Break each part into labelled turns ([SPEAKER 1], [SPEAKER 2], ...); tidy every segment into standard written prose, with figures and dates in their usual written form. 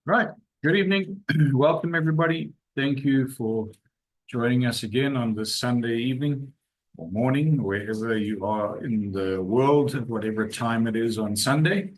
[SPEAKER 1] Right. Good evening. Welcome, everybody. Thank you for joining us again on this Sunday evening or morning, wherever you are in the world, at whatever time it is on Sunday.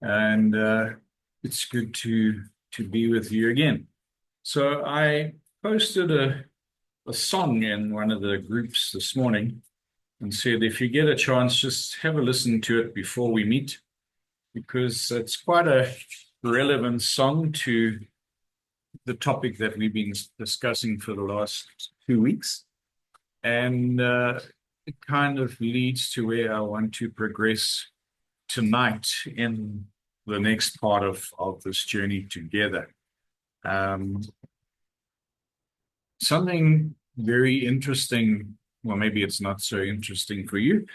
[SPEAKER 1] And it's good to be with you again. So I posted a song in one of the groups this morning and said, if you get a chance, just have a listen to it before we meet, because it's quite a relevant song to the topic that we've been discussing for the last 2 weeks. And it kind of leads to where I want to progress tonight in the next part of this journey together. Um, Something very interesting, well, maybe it's not so interesting for you,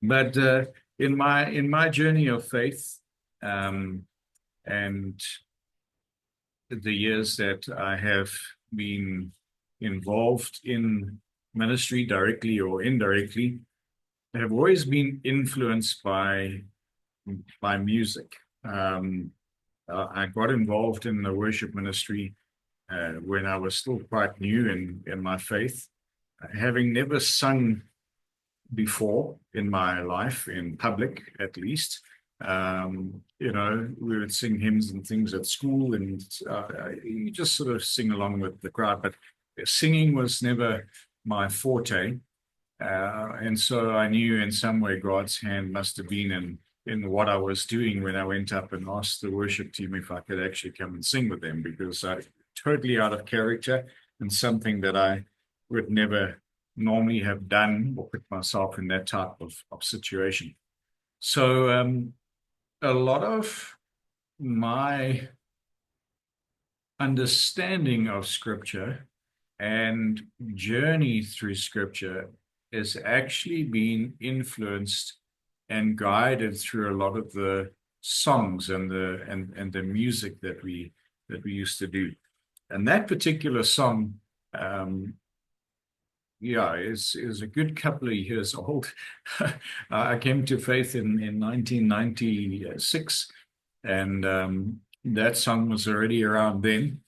[SPEAKER 1] but in my journey of faith, um, and the years that I have been involved in ministry directly or indirectly have always been influenced by music. Um, I got involved in the worship ministry when I was still quite new in my faith, having never sung before in my life, in public at least. We would sing hymns and things at school, and you just sort of sing along with the crowd, but singing was never my forte. And so I knew in some way God's hand must have been in what I was doing when I went up and asked the worship team if I could actually come and sing with them, because I totally out of character and something that I would never normally have done or put myself in that type of situation. So a lot of my understanding of Scripture and journey through Scripture is actually being influenced and guided through a lot of the songs and the music that we used to do. And that particular song, is a good couple of years old. I came to faith in 1996, and that song was already around then,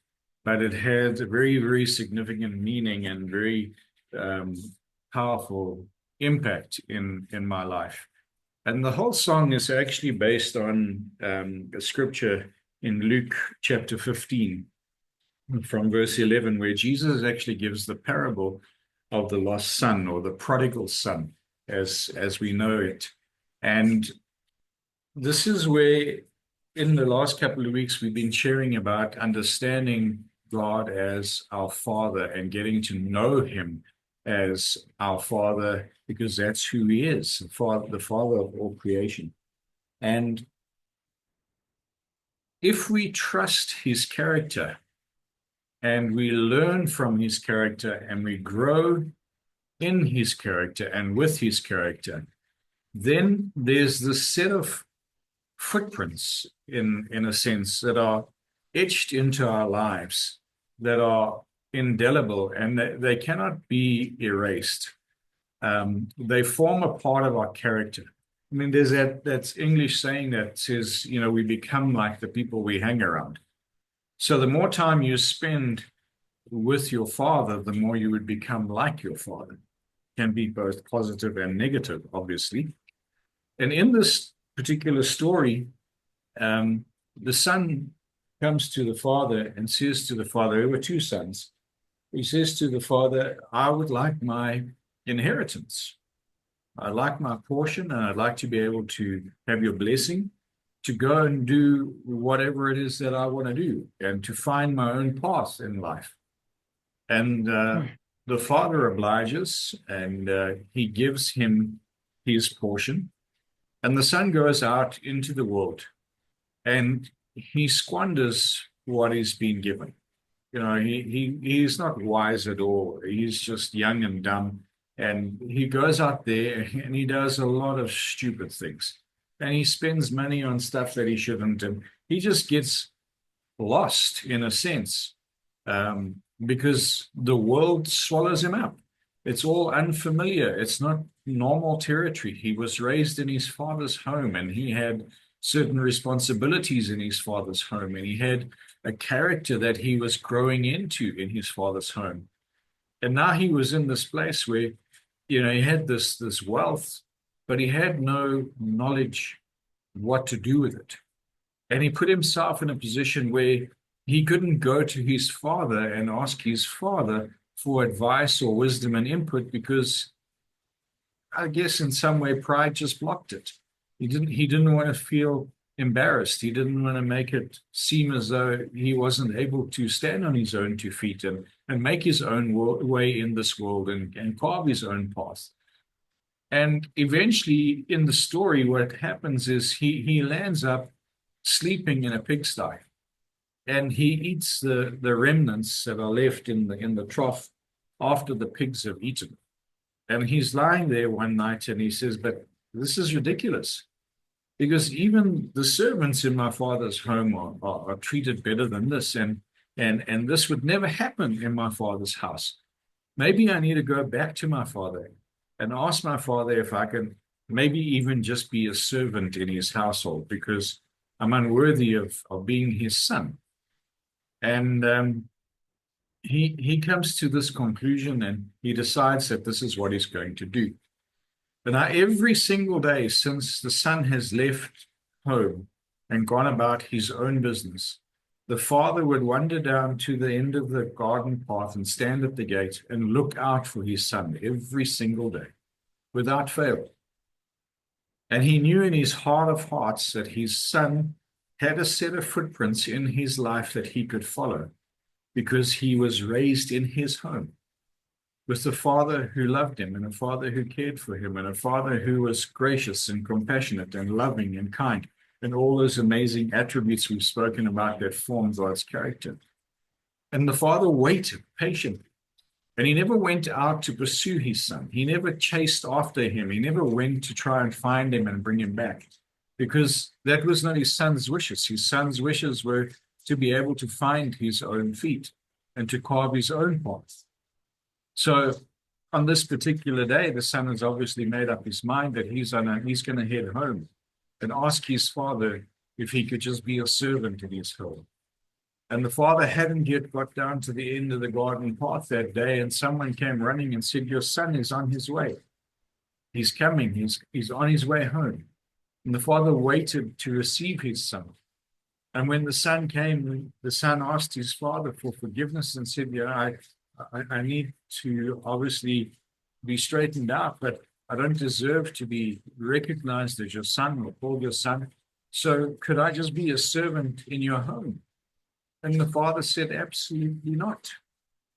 [SPEAKER 1] but it had a very, very significant meaning and very um, powerful impact in my life. And the whole song is actually based on a scripture in Luke chapter 15, from verse 11, where Jesus actually gives the parable of the lost son, or the prodigal son, as we know it. And this is where, in the last couple of weeks, we've been sharing about understanding God as our Father and getting to know Him as our Father, because that's who He is, the Father of all creation. And if we trust His character and we learn from His character and we grow in His character and with His character, then there's this set of footprints, in a sense, that are etched into our lives, that are indelible, and they cannot be erased. They form a part of our character. I mean, there's that's English saying that says, we become like the people we hang around. So the more time you spend with your father, the more you would become like your father. Can be both positive and negative, obviously. And in this particular story, the son comes to the father and says to the father, there were two sons. He says to the father, I would like my inheritance. I'd like my portion, and I'd like to be able to have your blessing to go and do whatever it is that I want to do and to find my own path in life. And the father obliges, and he gives him his portion. And the son goes out into the world, and he squanders what he's been given. He's not wise at all. He's just young and dumb. And he goes out there and he does a lot of stupid things. And he spends money on stuff that he shouldn't. And he just gets lost, in a sense, because the world swallows him up. It's all unfamiliar. It's not normal territory. He was raised in his father's home, and he had certain responsibilities in his father's home, and he had a character that he was growing into in his father's home. And now he was in this place where, he had this wealth, but he had no knowledge what to do with it. And he put himself in a position where he couldn't go to his father and ask his father for advice or wisdom and input because I guess in some way pride just blocked it. He didn't want to feel embarrassed. He didn't want to make it seem as though he wasn't able to stand on his own 2 feet and make his own way in this world and carve his own path. And eventually in the story, what happens is he lands up sleeping in a pigsty and he eats the remnants that are left in the trough after the pigs have eaten. And he's lying there one night and he says, but this is ridiculous because even the servants in my father's home are treated better than this. And this would never happen in my father's house. Maybe I need to go back to my father and ask my father if I can maybe even just be a servant in his household because I'm unworthy of being his son. And he comes to this conclusion and he decides that this is what he's going to do. But now every single day since the son has left home and gone about his own business, the father would wander down to the end of the garden path and stand at the gate and look out for his son every single day without fail. And he knew in his heart of hearts that his son had a set of footprints in his life that he could follow because he was raised in his home with a father who loved him and a father who cared for him and a father who was gracious and compassionate and loving and kind and all those amazing attributes we've spoken about that form God's character. And the father waited patiently. And he never went out to pursue his son. He never chased after him. He never went to try and find him and bring him back because that was not his son's wishes. His son's wishes were to be able to find his own feet and to carve his own path. So on this particular day, the son has obviously made up his mind that he's going to head home and ask his father if he could just be a servant in his home. And the father hadn't yet got down to the end of the garden path that day, and someone came running and said, your son is on his way. He's coming. He's on his way home. And the father waited to receive his son. And when the son came, the son asked his father for forgiveness and said, I need to obviously be straightened out, but I don't deserve to be recognized as your son or called your son. So could I just be a servant in your home? And the father said, absolutely not.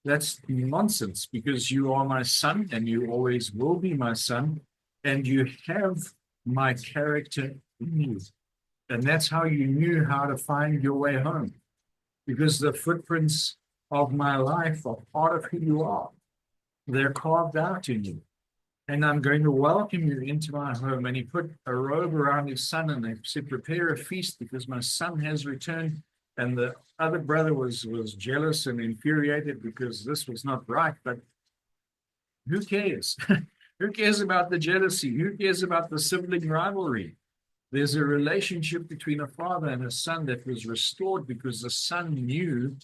[SPEAKER 1] That's nonsense because you are my son and you always will be my son and you have my character in you. And that's how you knew how to find your way home because the footprints of my life are part of who you are. They're carved out in you. And I'm going to welcome you into my home. And he put a robe around his son and they said, prepare a feast because my son has returned. And the other brother was jealous and infuriated because this was not right. But who cares? Who cares about the jealousy? Who cares about the sibling rivalry? There's a relationship between a father and a son that was restored because the son knew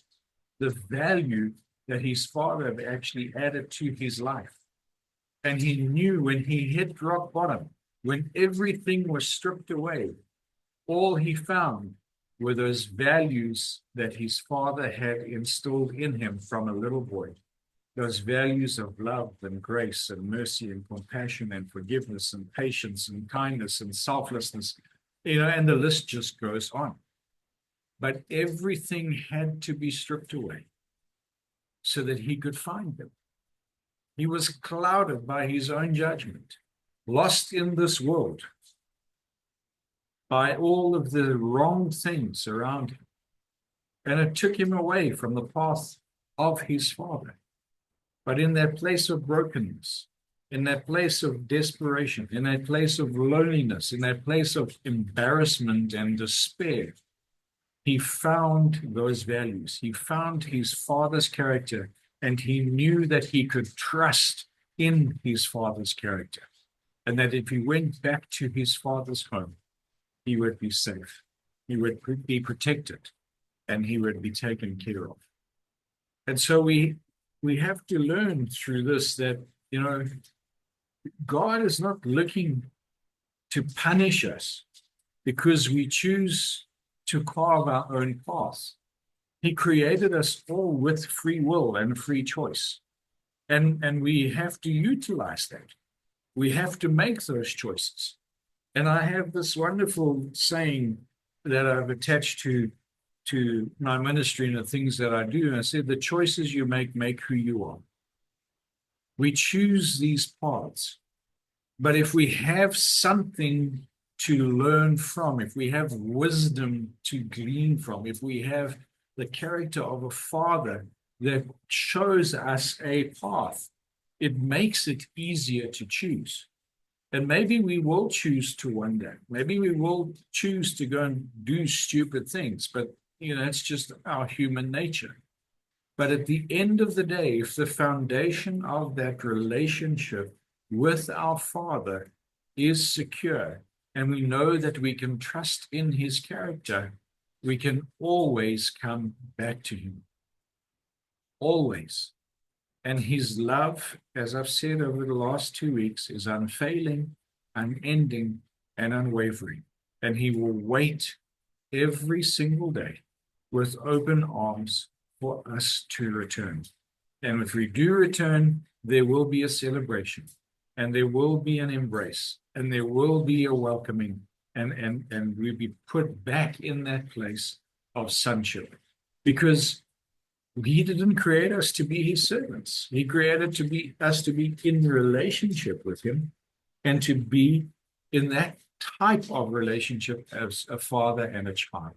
[SPEAKER 1] the value that his father had actually added to his life. And he knew when he hit rock bottom, when everything was stripped away, all he found were those values that his father had instilled in him from a little boy. Those values of love and grace and mercy and compassion and forgiveness and patience and kindness and selflessness, and the list just goes on. But everything had to be stripped away so that he could find them. He was clouded by his own judgment, lost in this world by all of the wrong things around him. And it took him away from the path of his father. But in that place of brokenness, in that place of desperation, in that place of loneliness, in that place of embarrassment and despair, he found those values. He found his father's character, and he knew that he could trust in his father's character. And that if he went back to his father's home, he would be safe. He would be protected, and he would be taken care of. And so we have to learn through this that, God is not looking to punish us because we choose to carve our own path. He created us all with free will and free choice. And we have to utilize that. We have to make those choices. And I have this wonderful saying that I've attached to my ministry and the things that I do. And I said, the choices you make who you are. We choose these paths. But if we have something to learn from, if we have wisdom to glean from, if we have the character of a father that shows us a path, it makes it easier to choose. And maybe we will choose to wander. Maybe we will choose to go and do stupid things, but it's just our human nature. But at the end of the day, if the foundation of that relationship with our Father is secure, and we know that we can trust in his character, we can always come back to him. Always. And his love, as I've said over the last 2 weeks, is unfailing, unending, and unwavering. And he will wait every single day with open arms for us to return. And if we do return, there will be a celebration, and there will be an embrace, and there will be a welcoming, and we'll be put back in that place of sonship. Because he didn't create us to be his servants. He created us to be in relationship with him, and to be in that type of relationship as a father and a child.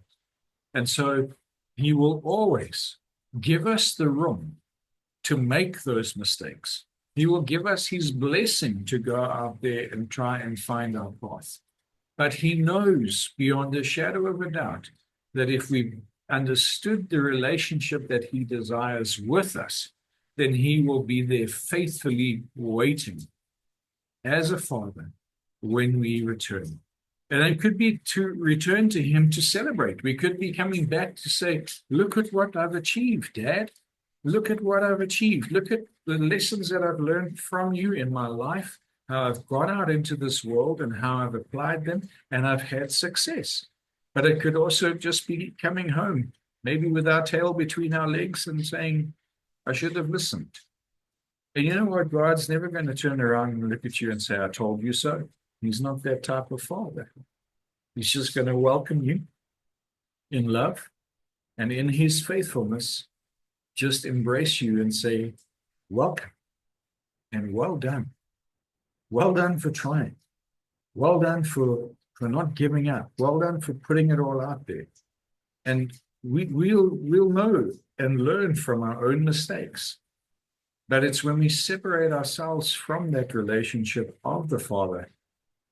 [SPEAKER 1] And so he will always give us the room to make those mistakes. He will give us his blessing to go out there and try and find our path. But he knows beyond a shadow of a doubt that if we understood the relationship that he desires with us, then he will be there faithfully waiting as a father when we return. And it could be to return to him to celebrate. We could be coming back to say, look at what I've achieved, Dad. Look at what I've achieved. Look at the lessons that I've learned from you in my life, how I've gone out into this world and how I've applied them, and I've had success. But it could also just be coming home, maybe with our tail between our legs and saying, I should have listened. And you know what? God's never going to turn around and look at you and say, I told you so. He's not that type of father. He's just going to welcome you in love and in his faithfulness, just embrace you and say, welcome and well done. Well done for trying. Well done for not giving up. Well done for putting it all out there. And we'll know and learn from our own mistakes. But it's when we separate ourselves from that relationship of the Father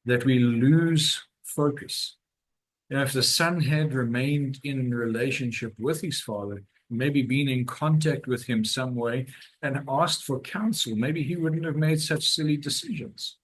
[SPEAKER 1] that we lose focus. If the son had remained in relationship with his father, maybe been in contact with him some way and asked for counsel, maybe he wouldn't have made such silly decisions.